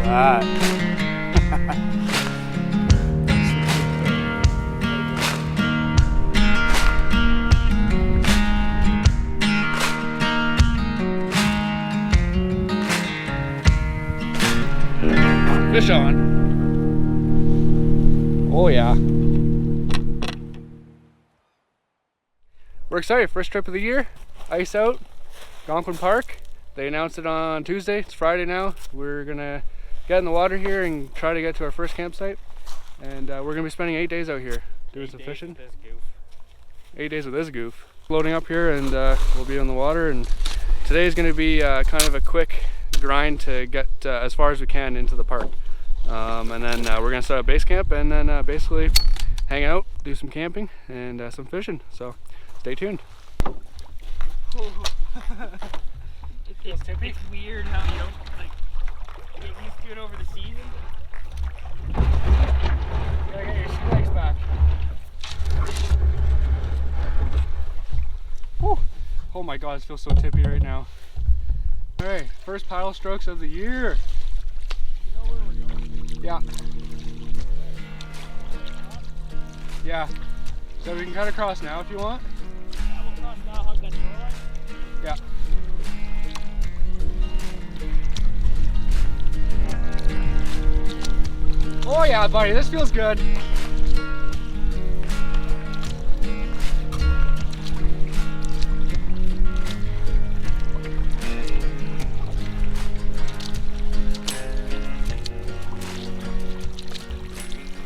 that. Fish on. Oh yeah. We're excited. First trip of the year. Ice out. Algonquin Park. They announced it on Tuesday. It's Friday now. We're gonna get in the water here and try to get to our first campsite. And we're gonna be spending 8 days out here doing some fishing. 8 days with this goof. Loading up here and we'll be in the water. And today is gonna be kind of a quick grind to get as far as we can into the park. And then we're gonna set up base camp and then basically hang out, do some camping and some fishing. So stay tuned. It's weird how you don't like get used to it over the season. You gotta get your sea legs back. Whew. Oh my god, it feels so tippy right now. Alright, first paddle strokes of the year. You know where we're going? Yeah. Yeah. So we can cut across now if you want. Yeah, we'll cross now, hug that shoreline. Yeah. Oh yeah, buddy, this feels good.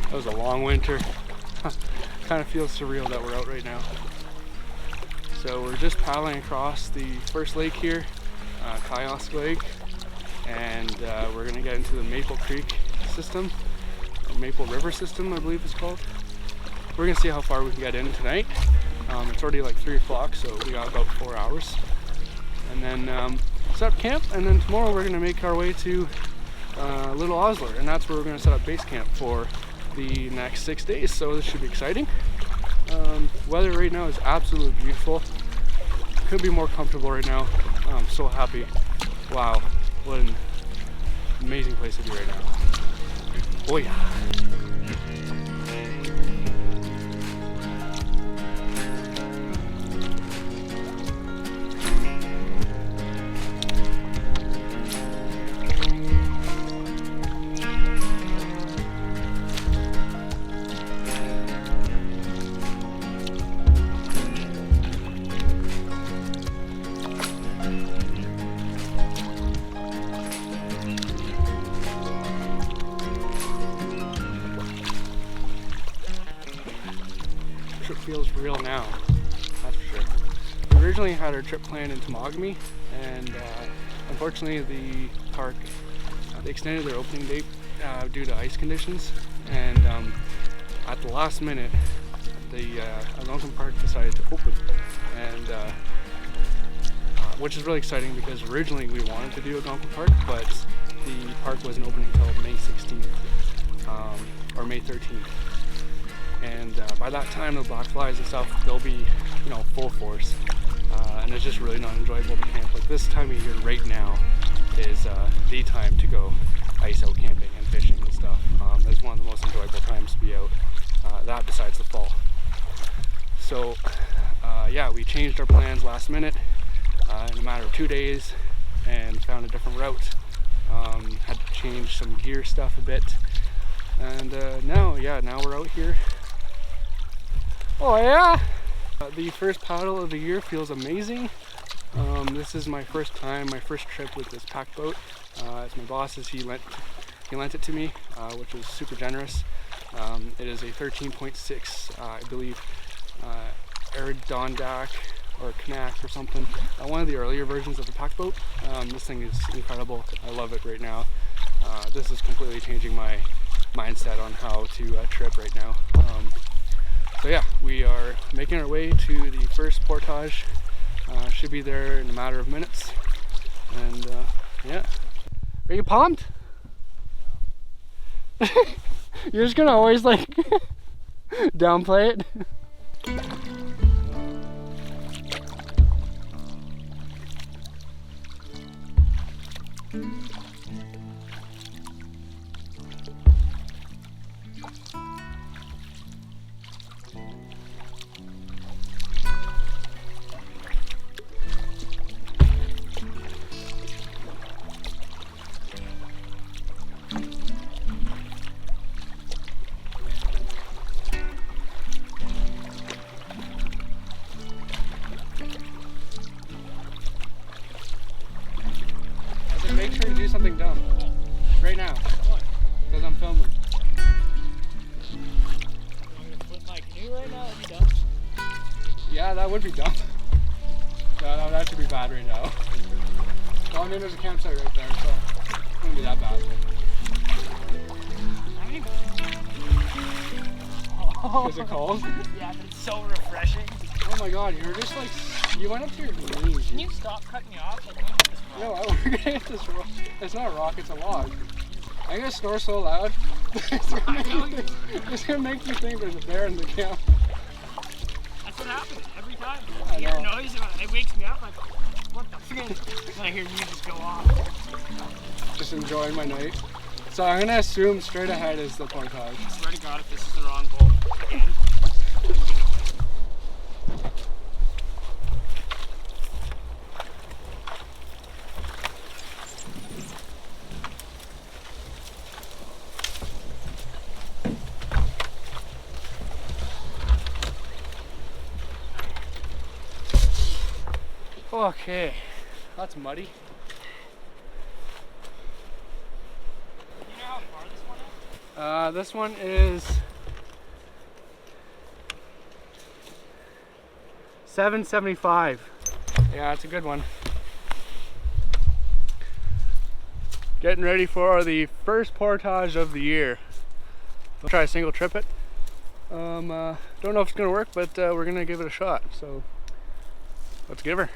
That was a long winter. Kind of feels surreal that we're out right now. So we're just paddling across the first lake here, Kiosk Lake, and we're gonna get into the Maple Creek system, or Maple River system, I believe it's called. We're gonna see how far we can get in tonight. It's already like 3 o'clock, so we got about 4 hours. And then set up camp, and then tomorrow we're gonna make our way to Little Osler, and that's where we're gonna set up base camp for the next 6 days. So this should be exciting. Weather right now is absolutely beautiful. Couldn't be more comfortable right now. I'm so happy. Wow, what an amazing place to be right now. Oh yeah. Trip feels real now, that's for sure. We originally had our trip planned in Temagami, and unfortunately the park they extended their opening date due to ice conditions, and at the last minute the Algonquin Park decided to open, and which is really exciting because originally we wanted to do Algonquin Park, but the park wasn't opening until May 16th or May 13th. And by that time, the black flies and stuff, they'll be, you know, full force. And it's just really not enjoyable to camp. Like this time of year right now is the time to go ice out camping and fishing and stuff. It's one of the most enjoyable times to be out, that besides the fall. So yeah, we changed our plans last minute in a matter of 2 days and found a different route. Had to change some gear stuff a bit. And now we're out here. Oh yeah! The first paddle of the year feels amazing. This is my first time, my first trip with this pack boat. It's my boss's, he lent it to me, which was super generous. It is a 13.6, I believe, Aerodondac or Knack or something. One of the earlier versions of the pack boat. This thing is incredible. I love it right now. This is completely changing my mindset on how to trip right now. So yeah, we are making our way to the first portage. Should be there in a matter of minutes. And yeah. Are you pumped? No. You're just gonna always like downplay it? Make sure to do something dumb. Right now. Because I'm filming. I'm gonna flip my canoe right now, that'd be dumb. Yeah, that would be dumb. No, that would actually be bad right now. Well, I mean, there's a campsite right there, so it wouldn't be that bad. Is it cold? Yeah, but it's so refreshing. Oh my god, you're just like, you went up to your knees. Can you stop cutting me off? Like, look at this rock. No, we're gonna hit this rock. It's not a rock, it's a log. I'm gonna snore so loud. It's gonna make you think there's a bear in the camp. That's what happens every time. I I hear a know. noise, it wakes me up, like, what the fuck? And I hear you just go off. Just enjoying my night. So I'm gonna assume straight ahead is the portage. I swear to God, if this is the wrong goal again. Okay, that's muddy. You know how far this one is? This one is 775. Yeah, it's a good one. Getting ready for the first portage of the year. I'll try a single trip it. Don't know if it's gonna work, but we're gonna give it a shot. So let's give her.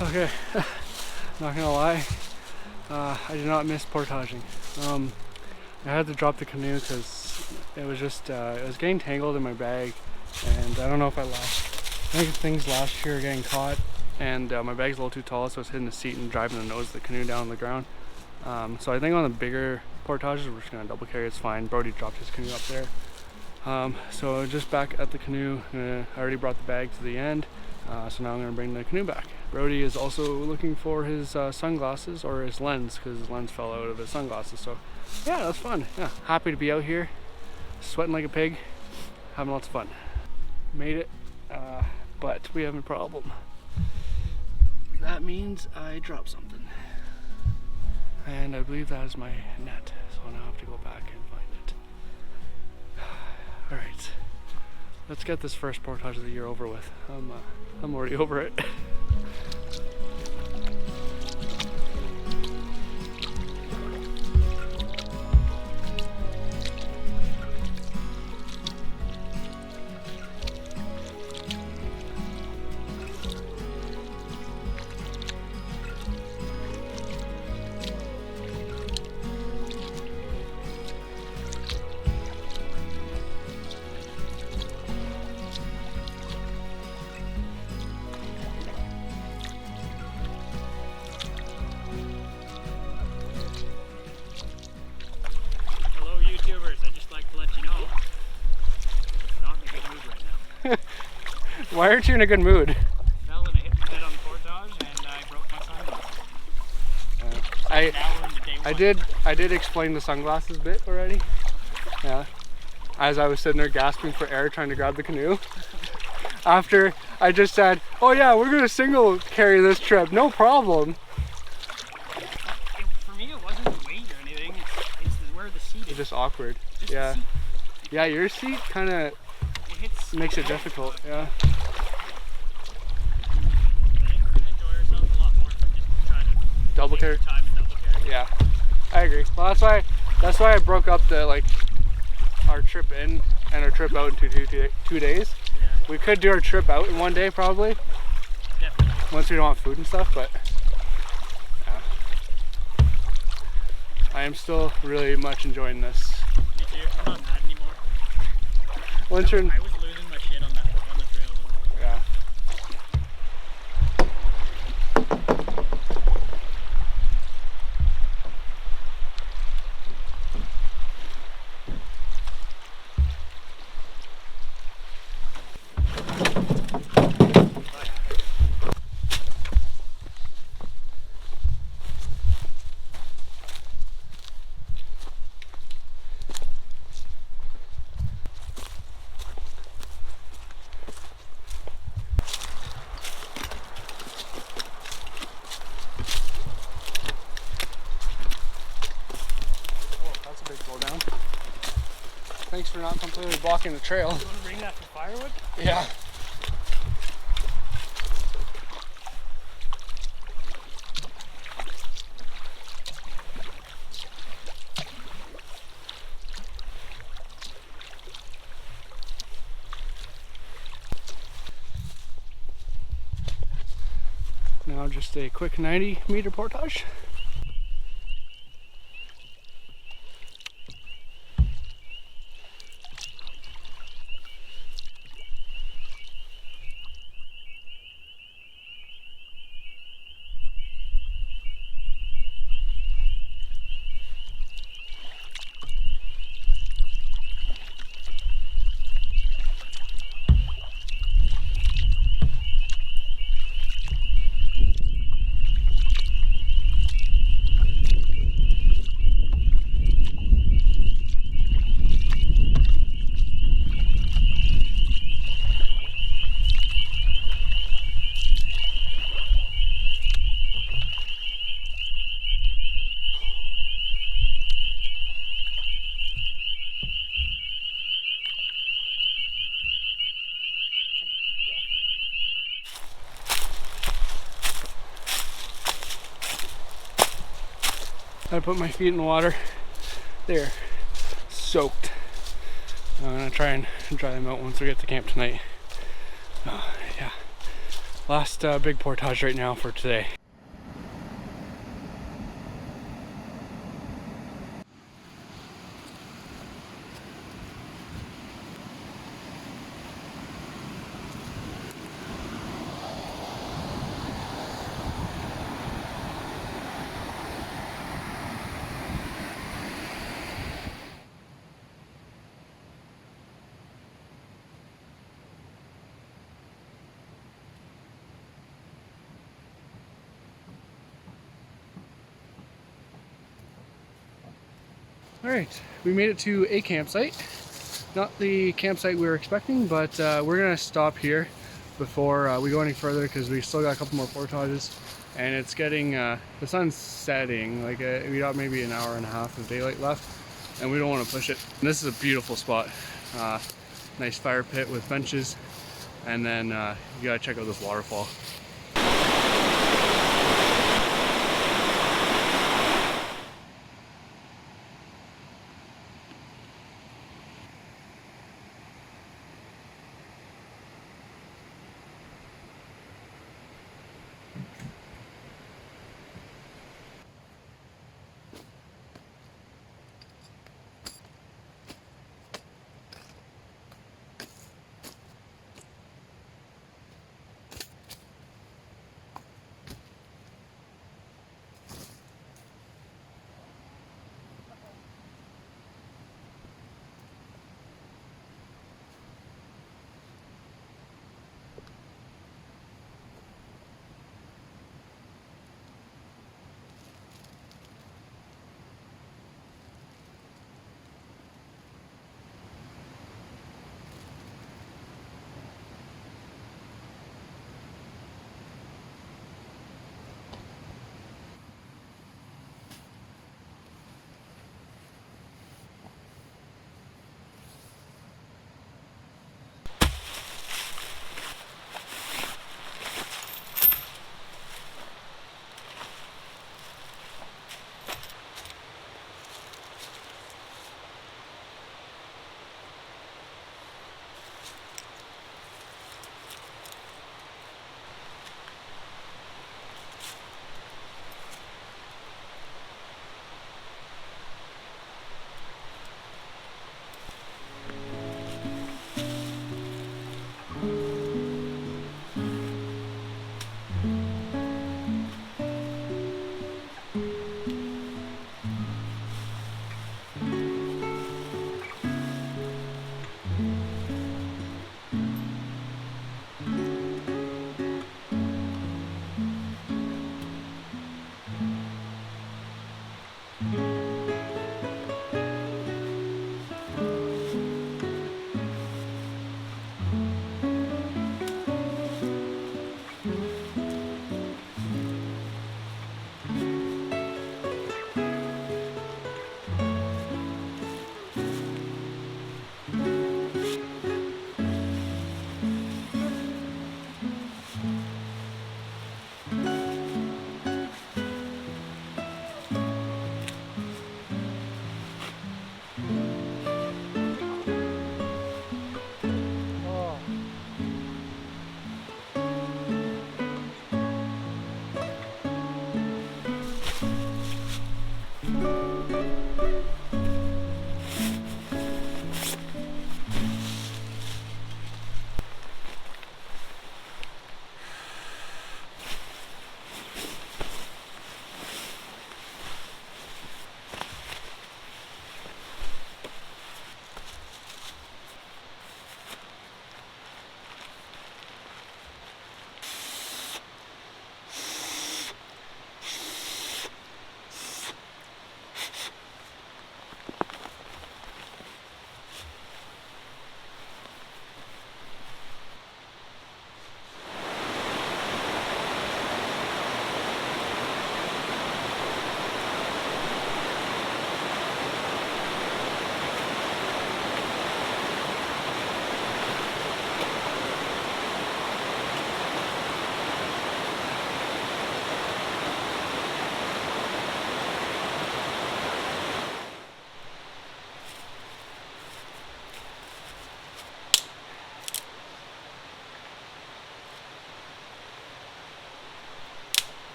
Okay, not gonna lie, I did not miss portaging. I had to drop the canoe because it was just, it was getting tangled in my bag, and I don't know if I think things last year are getting caught, and my bag's a little too tall, so it's hitting the seat and driving the nose of the canoe down on the ground. So I think on the bigger portages, we're just gonna double carry, it's fine. Brodie dropped his canoe up there. So just back at the canoe, I already brought the bag to the end, so now I'm gonna bring the canoe back. Brodie is also looking for his sunglasses, or his lens, because his lens fell out of his sunglasses. So yeah, that's fun. Yeah, happy to be out here, sweating like a pig, having lots of fun. Made it, but we have a problem. That means I dropped something, and I believe that is my net. So now I have to go back and find it. All right, let's get this first portage of the year over with. I'm already over it. Why aren't you in a good mood? Fell and I hit my head on the portage and I broke my sunglasses. Now we're into day one. I did explain the sunglasses bit already. Yeah. As I was sitting there gasping for air trying to grab the canoe. After I just said, oh yeah, we're gonna single carry this trip, no problem. For me, it wasn't the weight or anything. It's where the seat is. It's just awkward. Just Yeah. the seat. Yeah, your seat kind of makes it difficult. Yeah. I think we're gonna enjoy ourselves a lot more if we just try to Double take carry. our time and double carry. Yeah, I agree. Well, that's why I broke up the our trip in and our trip out into 2 days. Yeah, We could do our trip out in 1 day probably, definitely. once we don't have food and stuff, but yeah. I am still really much enjoying this. Me too. I'm not mad anymore. Once you're I was losing my shit on the trail though. yeah. That's a big blowdown. Thanks for not completely blocking the trail. You want to bring that for firewood? Yeah. Now just a quick 90-meter portage. I put my feet in the water. They're soaked. I'm gonna try and dry them out once we get to camp tonight. Yeah. Last big portage right now for today. Alright, we made it to a campsite. Not the campsite we were expecting, but we're gonna stop here before we go any further because we still got a couple more portages and it's getting, the sun's setting, like we got maybe an hour and a half of daylight left and we don't want to push it. And this is a beautiful spot. Nice fire pit with benches, and then you gotta check out this waterfall.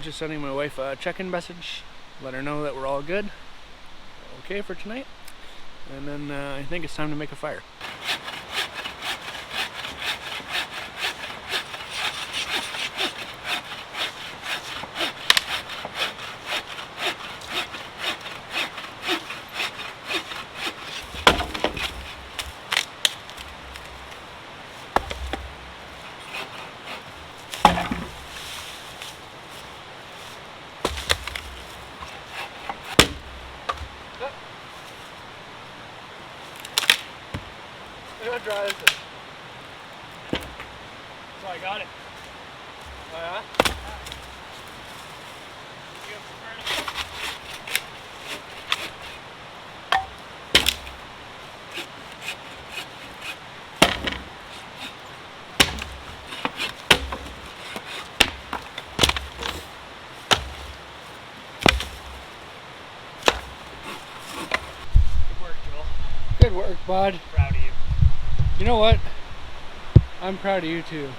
just sending my wife a check-in message, let her know that we're all good, okay for tonight, and then I think it's time to make a fire. How dry is it? So I got it. Oh yeah? Good work, Joel. Good work, bud. Proud of you. You know what? I'm proud of you too.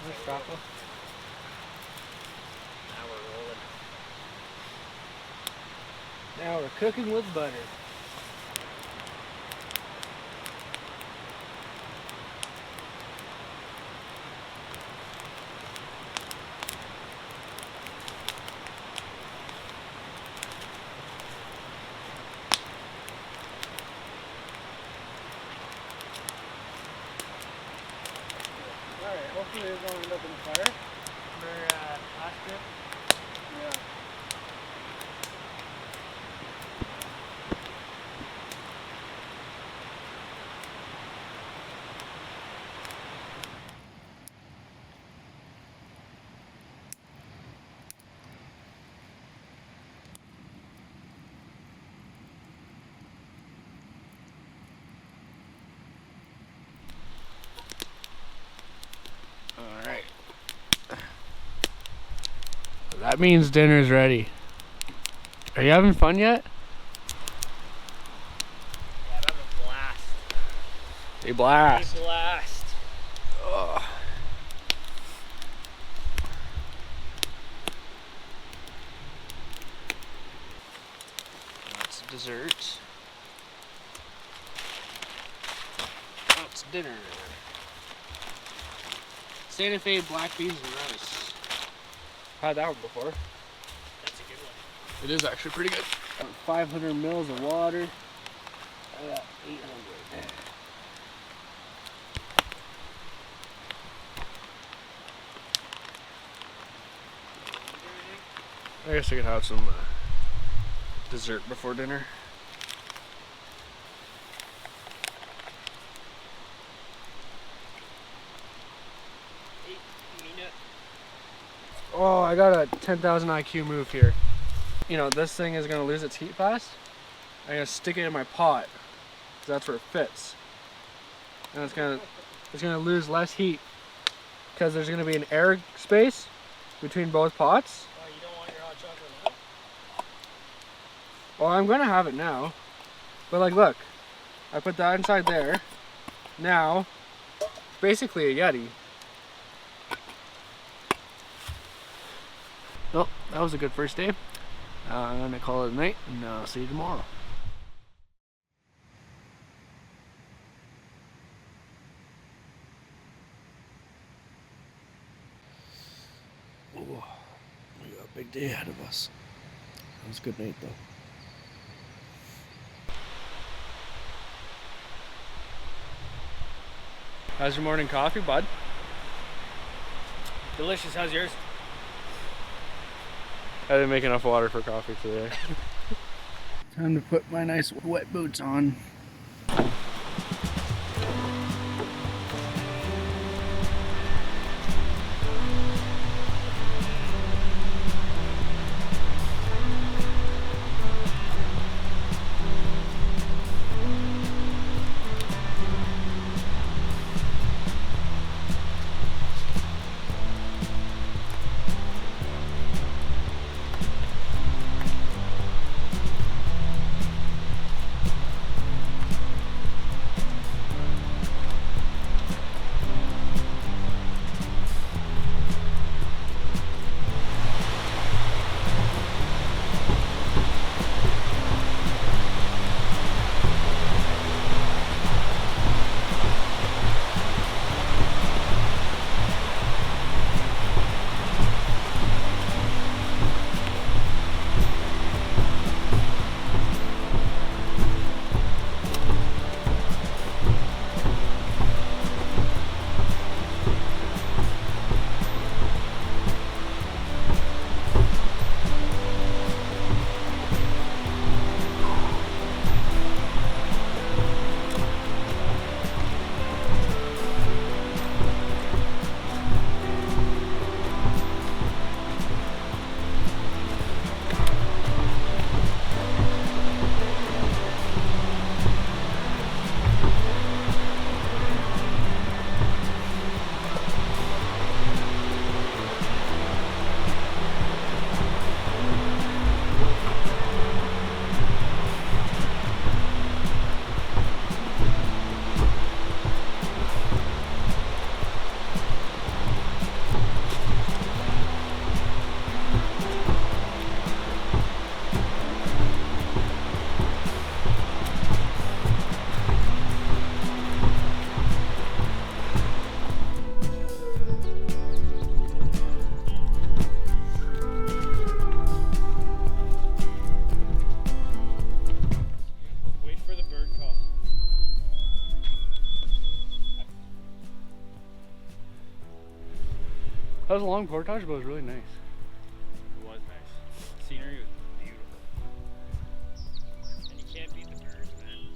There's crackle. Now we're rolling. Now we're cooking with butter. Alright, hopefully it won't end up in the fire. Remember last trip? Yeah. Alright. That means dinner's ready. Are you having fun yet? Yeah, I'm having a blast. A blast. A blast. Ugh. That's dessert. That's dinner. Santa Fe black beans and rice. Had that one before. That's a good one. It is actually pretty good. 500 mils of water. I got 800. I guess I could have some dessert before dinner. Oh, I got a 10,000 IQ move here. You know, this thing is gonna lose its heat fast. I'm gonna stick it in my pot, 'cause that's where it fits. And it's gonna lose less heat, because there's gonna be an air space between both pots. Oh, you don't want your hot chocolate now? Well, I'm gonna have it now. But like, look, I put that inside there. Now, basically a Yeti. Well, that was a good first day. I'm gonna call it a night, and I'll see you tomorrow. Oh, we got a big day ahead of us. That was a good night, though. How's your morning coffee, bud? Delicious. How's yours? I didn't make enough water for coffee today. Time to put my nice wet boots on. That was a long portage, but it was really nice. It was nice. Scenery was beautiful. And you can't beat the birds, man.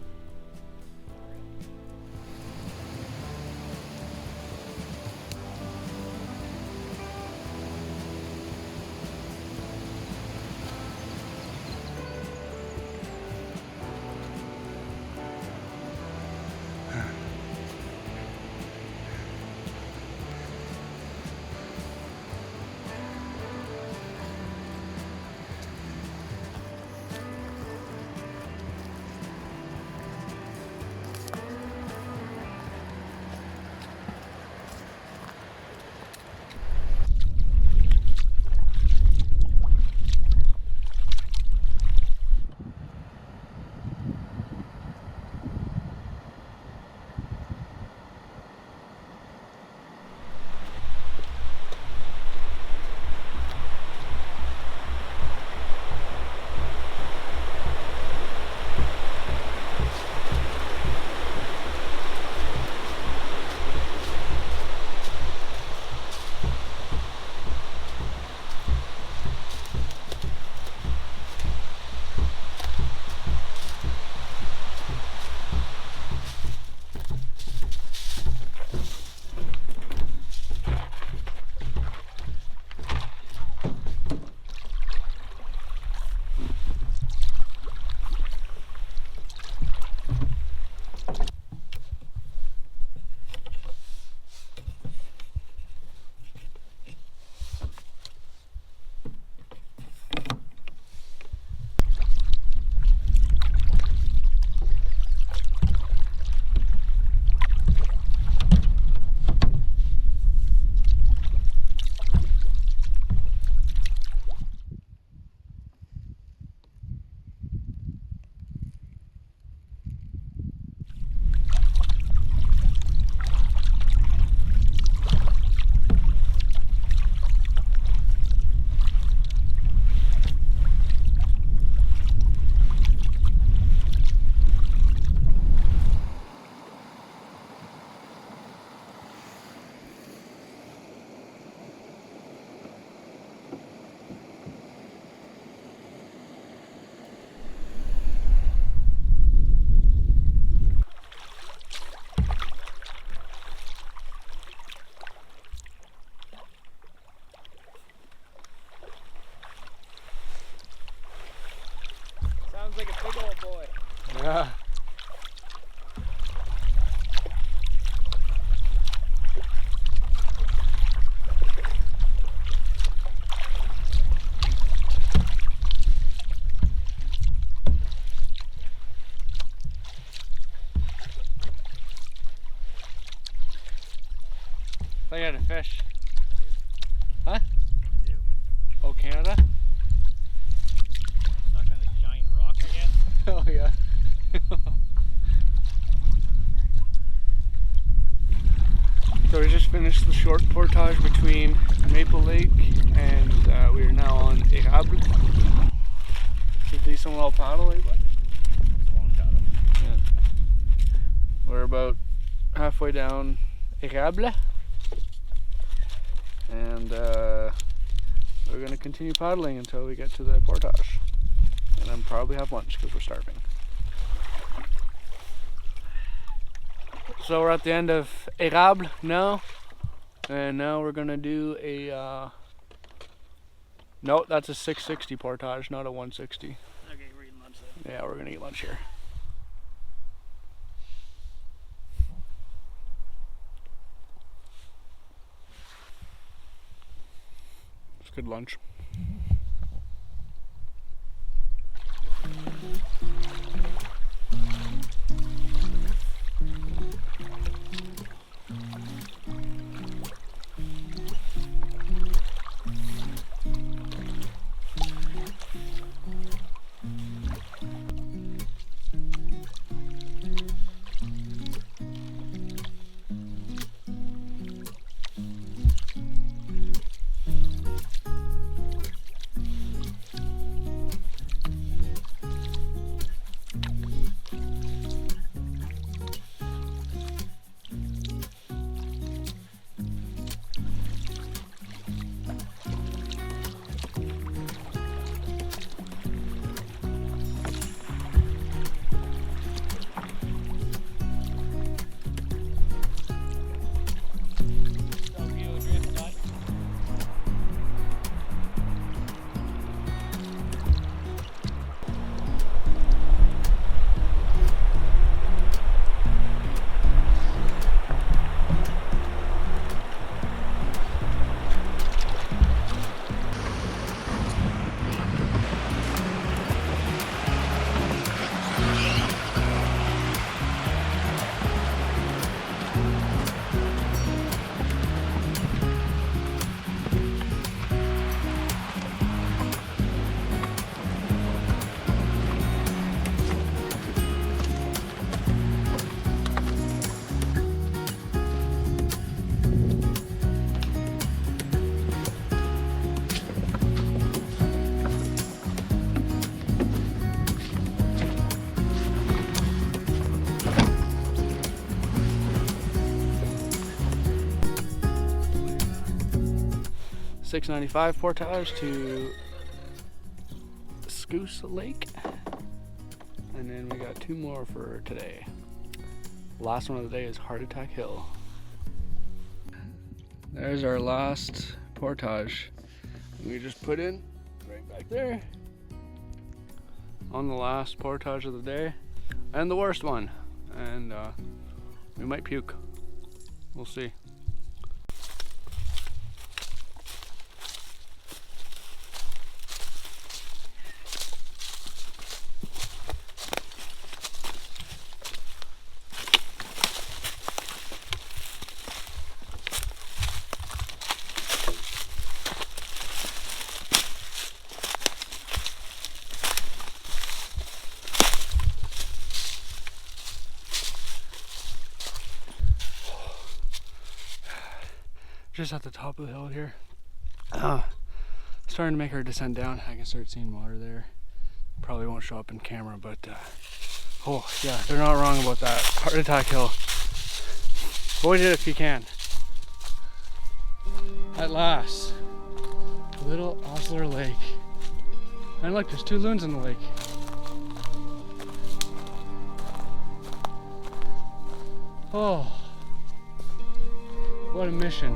Sounds like a big old boy. Yeah. I got a fish. Huh? Ew. Oh, Canada? Stuck on a giant rock, I guess. Oh, yeah. So we just finished the short portage between Maple Lake and we are now on Érable. It's a decent little paddle, eh, bud? It's a long paddle. Yeah. We're about halfway down Érable. And we're going to continue paddling until we get to the portage. And then probably have lunch because we're starving. So we're at the end of Érable now. And now we're going to do a... no, that's a 660 portage, not a 160. Okay, we're eating lunch then. Yeah, we're going to eat lunch here. It's good lunch. 695 portage to Scoose Lake. And then we got 2 more for today. Last one of the day is Heart Attack Hill. There's our last portage. We just put in right back there on the last portage of the day and the worst one. And we might puke. We'll see. Just at the top of the hill here. Starting to make our descent down. I can start seeing water there. Probably won't show up in camera, but oh yeah, they're not wrong about that. Heart Attack Hill. Avoid it if you can. At last, Little Osler Lake. And look, there's 2 loons in the lake. Oh, what a mission.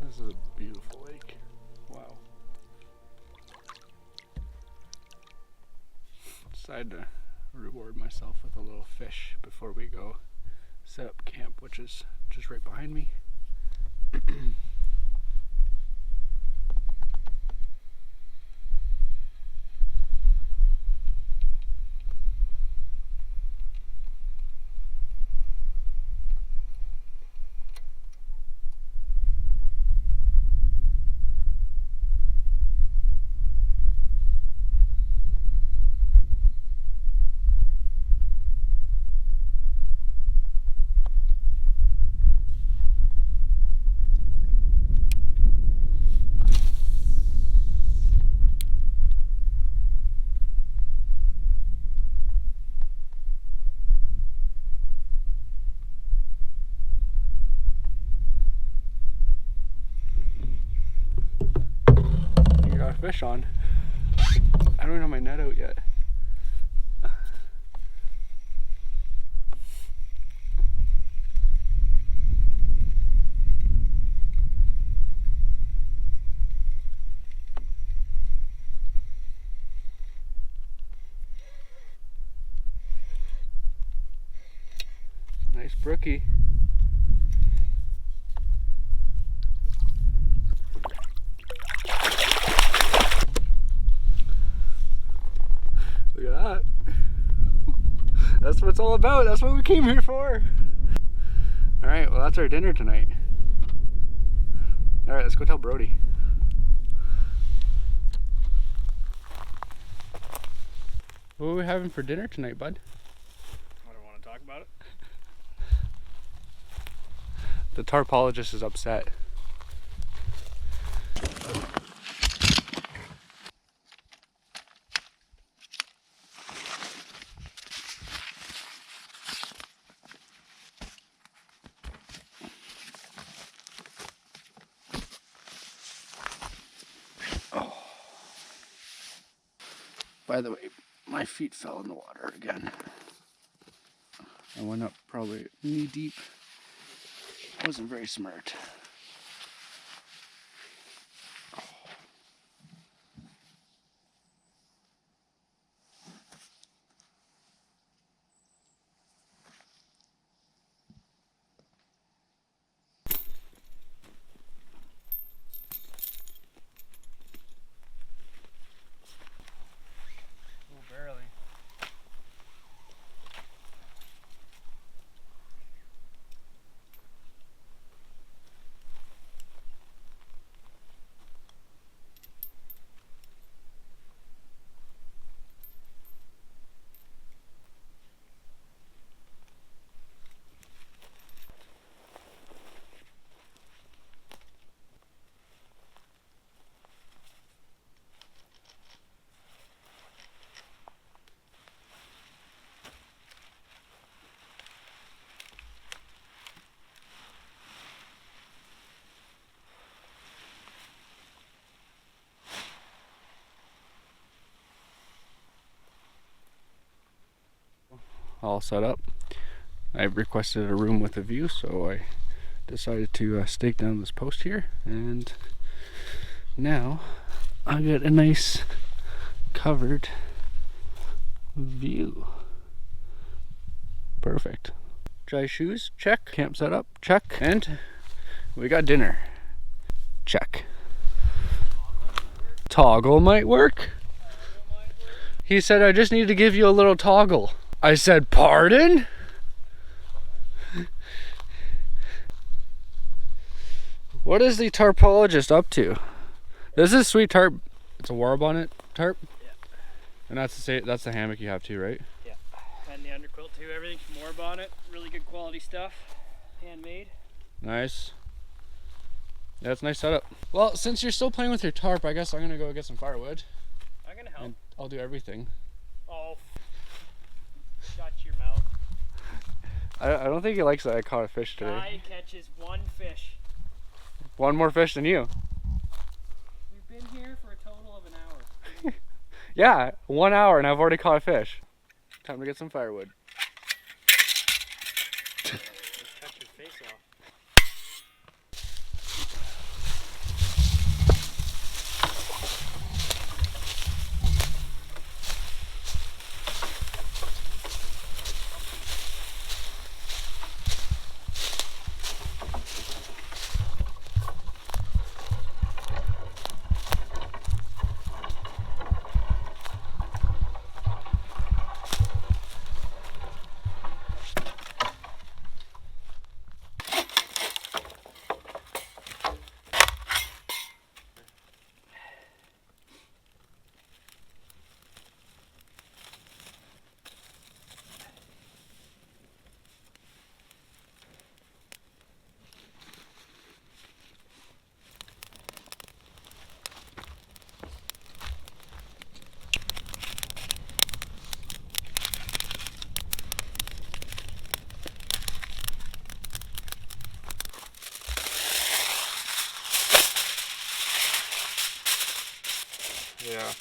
This is a beautiful lake. Wow. Decided to reward myself with a little fish before we go set up camp, which is just right behind me. Fish on. I don't even have my net out yet. Nice brookie. Look at that. That's what it's all about. That's what we came here for. Alright, well that's our dinner tonight. Alright, let's go tell Brodie. What are we having for dinner tonight, bud? I don't want to talk about it. The tarpologist is upset. By the way, my feet fell in the water again. I went up probably knee deep. Wasn't very smart. all set up. I requested a room with a view, so I decided to stake down this post here, and now I get a nice covered view. Perfect. Dry shoes, check. Camp setup, check. And we got dinner, check. Toggle might work? He said, I just need to give you a little toggle. I said, pardon? What is the tarpologist up to? This is sweet tarp. It's a war bonnet tarp? Yeah. And that's the hammock you have too, right? Yeah. And the underquilt too, everything from war bonnet. Really good quality stuff. Handmade. Nice. Yeah, it's a nice setup. Well, since you're still playing with your tarp, I guess I'm gonna go get some firewood. I'm gonna help. And I'll do everything. Oh. Shut your mouth. I don't think he likes that I caught a fish today. Guy catches one fish. One more fish than you. We've been here for a total of an hour. Yeah, 1 hour and I've already caught a fish. Time to get some firewood. Cut your face off. Yeah.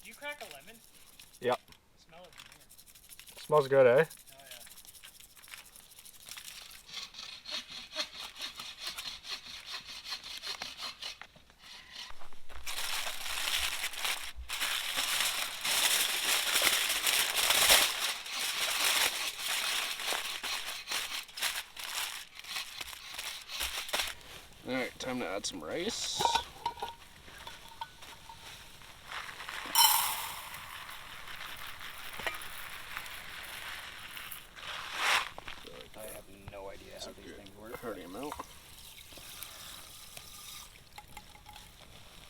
Did you crack a lemon? Yep. Smell it from here. Smells good, eh? Oh yeah. Alright, time to add some rice. I have no idea how these things work. Hearty amount.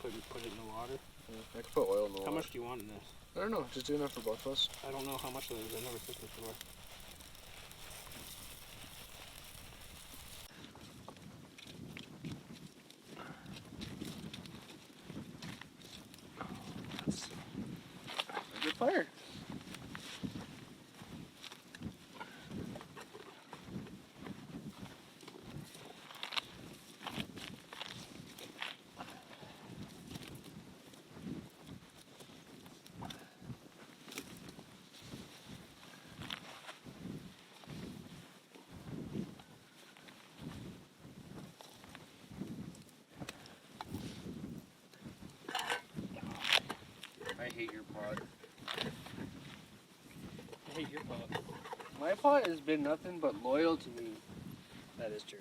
Put it in the water. I could put oil in the water. How much do you want in this? I don't know, just do enough for both of us. I don't know how much it is. I've never cooked this before. Good fire. I hate your pot. I hate your pot. My pot has been nothing but loyal to me. That is true.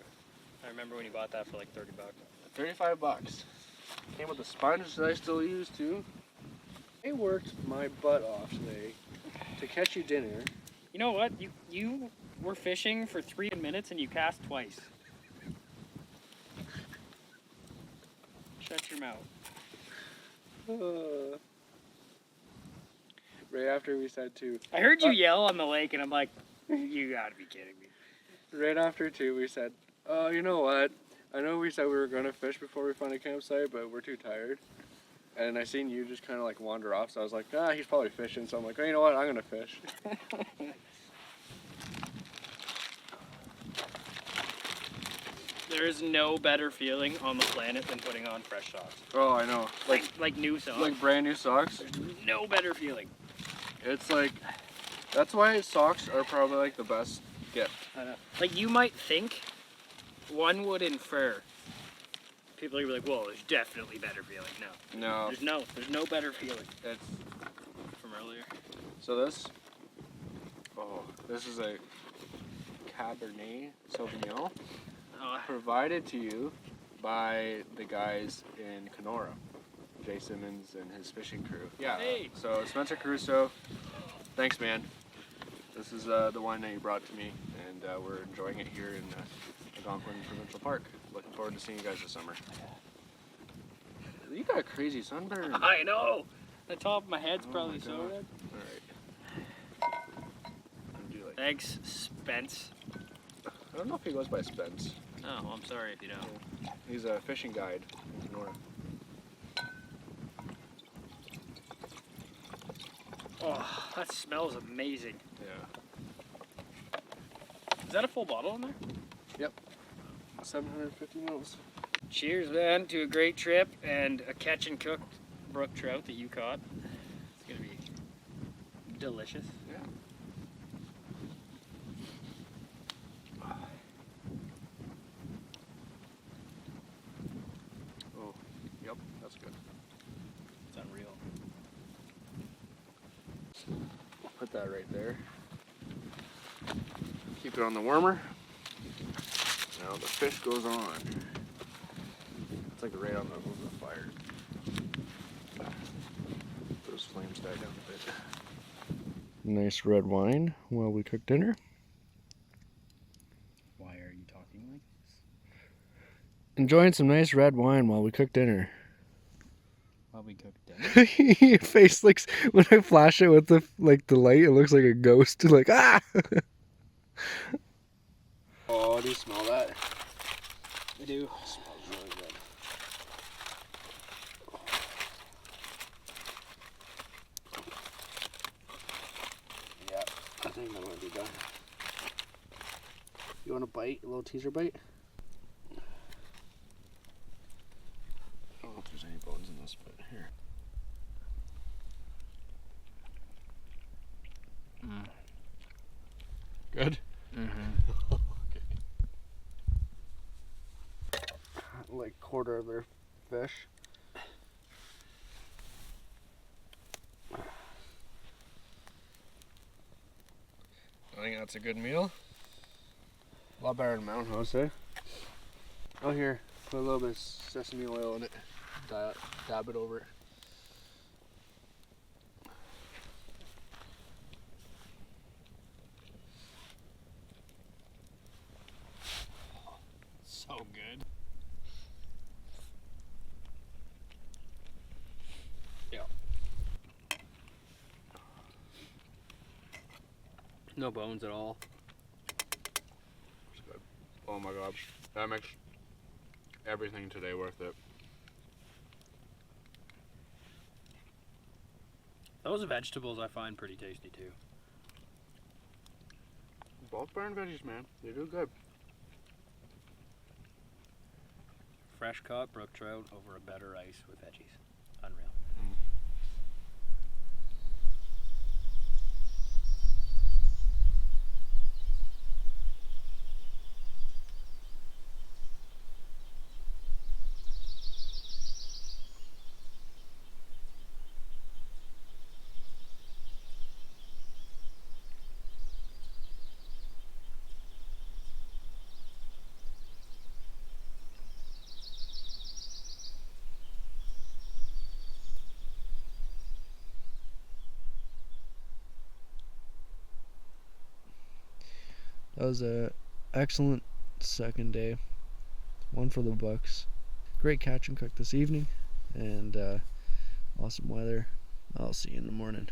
I remember when you bought that for like 30 bucks. 35 bucks. Came with a sponge that I still use too. I worked my butt off today to catch you dinner. You know what? You were fishing for 3 minutes and you cast twice. Shut your mouth. Right after we said two. I heard you yell on the lake and I'm like, you gotta be kidding me. Right after two, we said, oh, you know what? I know we said we were going to fish before we found a campsite, but we're too tired. And I seen you just kind of like wander off, so I was like, he's probably fishing. So I'm like, oh, you know what? I'm going to fish. There is no better feeling on the planet than putting on fresh socks. Oh, I know. Like new socks. Like brand new socks. There's no better feeling. It's like, that's why socks are probably like the best gift. I know. Like you might think, one would infer. People are like, well, there's definitely better feeling. No. There's no better feeling. It's from earlier. So this is a Cabernet Sauvignon provided to you by the guys in Kenora, Jay Simmons and his fishing crew. Yeah. Hey. So Spencer Caruso, thanks, man. This is the wine that you brought to me, and we're enjoying it here in Algonquin Provincial Park. Looking forward to seeing you guys this summer. You got a crazy sunburn. I know. The top of my head's probably so red. All right. Thanks, Spence. I don't know if he goes by Spence. Oh, well, I'm sorry if you don't. Yeah. He's a fishing guide in Kenora. Oh, that smells amazing. Yeah. Is that a full bottle in there? Yep. 750 mils. Cheers, man, to a great trip and a catch and cooked brook trout that you caught. It's gonna be delicious. Yeah. Oh, yep, that's good. It's unreal. I'll put that right there. Keep it on the warmer. Now the fish goes on. It's like right on the fire. Those flames die down a bit. Nice red wine while we cook dinner. Why are you talking like this? Enjoying some nice red wine while we cook dinner. While we cook dinner? Your face looks, when I flash it with the light, it looks like a ghost. Like, ah! Oh, do you smell that? I do. It smells really good. Yeah, I think I'm gonna be done. You want a bite? A little teaser bite? I don't know if there's any bones in this, but here. Good? Mm-hmm. Okay. Like quarter of their fish. I think that's a good meal. A lot better than Mountain House, eh? Oh, here, put a little bit of sesame oil in it. Dab it over it. So good. Yeah. No bones at all. It's good. Oh my god. That makes everything today worth it. Those vegetables I find pretty tasty too. Both burn veggies, man. They do good. Fresh caught brook trout over a better ice with veggies. Unreal. That was a excellent second day. One for the Bucks. Great catch and cook this evening, and awesome weather. I'll see you in the morning.